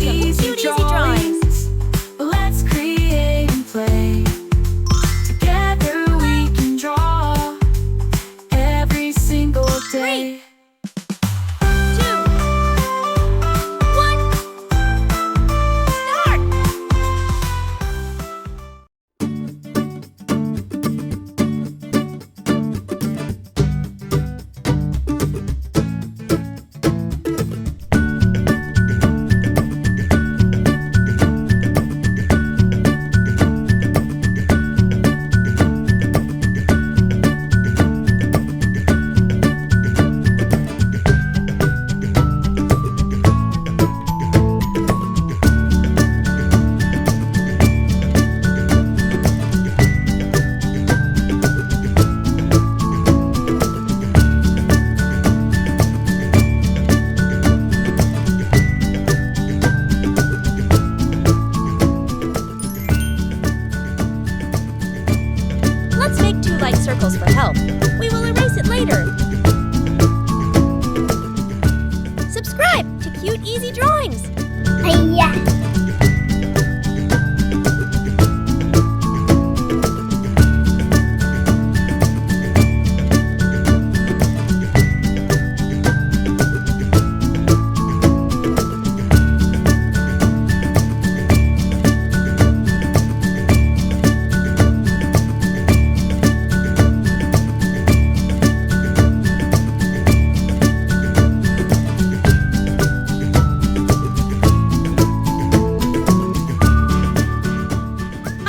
Welcome to Cute Easy Drawings. Let's create and play. Together we can draw every single day. 3, 2, 1, start! Let's make 2 light circles for help. We will erase it later. Subscribe to Cute Easy Drawings. Hiya.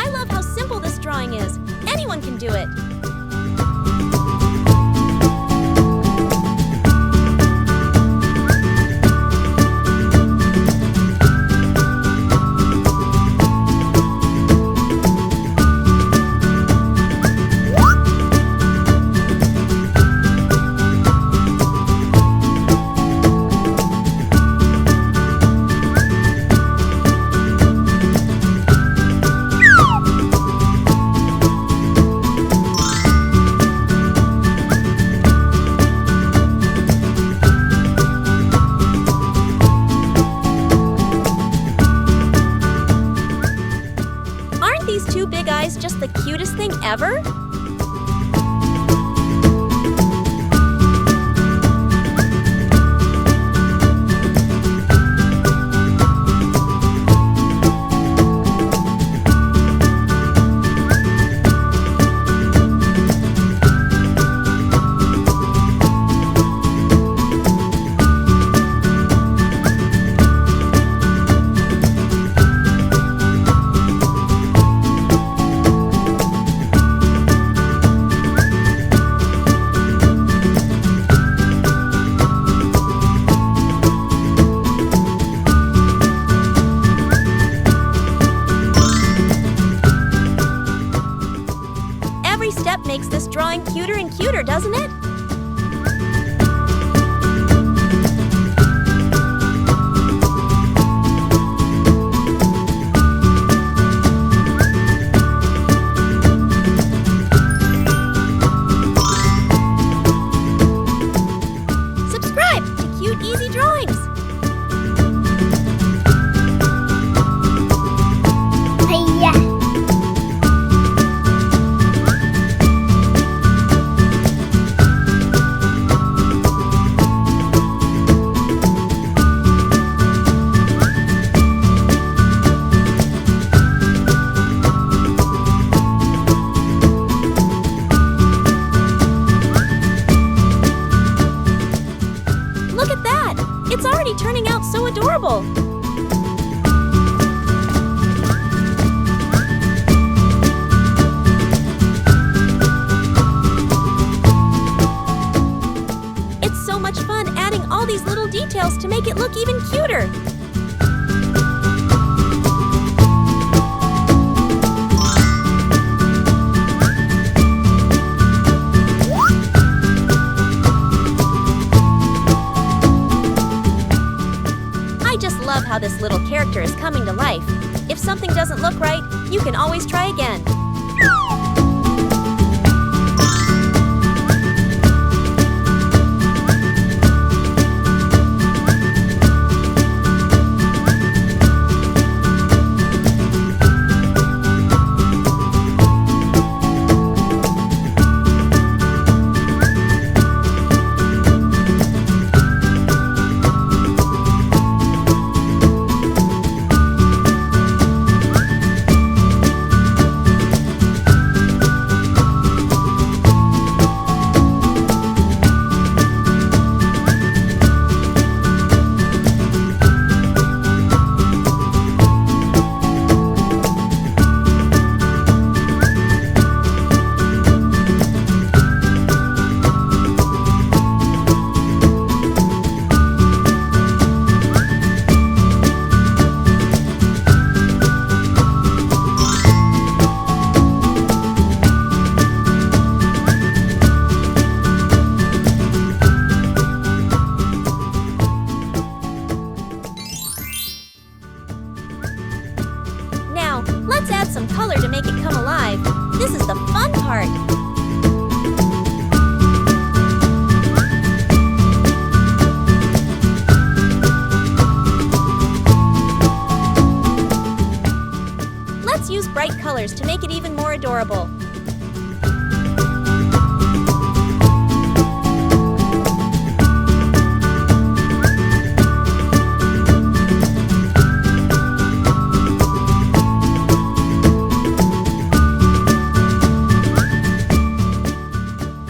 I love how simple this drawing is. Anyone can do it. Aren't these 2 big eyes just the cutest thing ever? Every step makes this drawing cuter and cuter, doesn't it? Subscribe to Cute Easy Drawings. Hiya. Look at that! It's already turning out so adorable. It's so much fun adding all these little details to make it look even cuter. I just love how this little character is coming to life. If something doesn't look right, you can always try again. Let's add some color to make it come alive. This is the fun part. Let's use bright colors to make it even more adorable.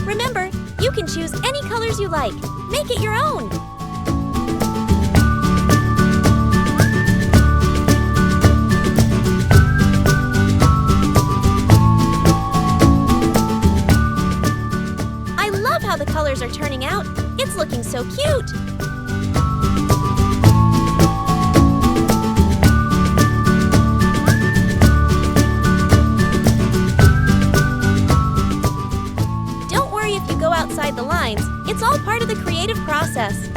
Remember, you can choose any colors you like. Make it your own. I love how the colors are turning out. It's looking so cute. Don't worry if you go outside the lines. It's all part of the creative process.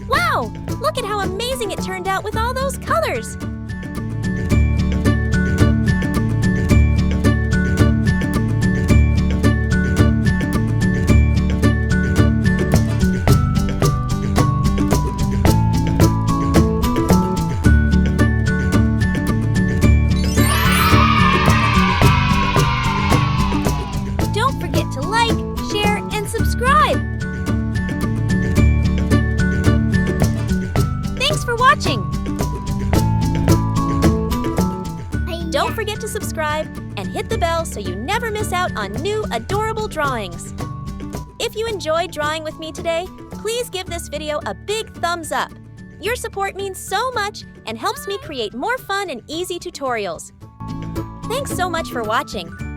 Wow! Look at how amazing it turned out with all those colors! Don't forget to like, share, and subscribe! Thanks for watching! Don't forget to subscribe and hit the bell so you never miss out on new adorable drawings. If you enjoyed drawing with me today, please give this video a big thumbs up. Your support means so much and helps me create more fun and easy tutorials. Thanks so much for watching.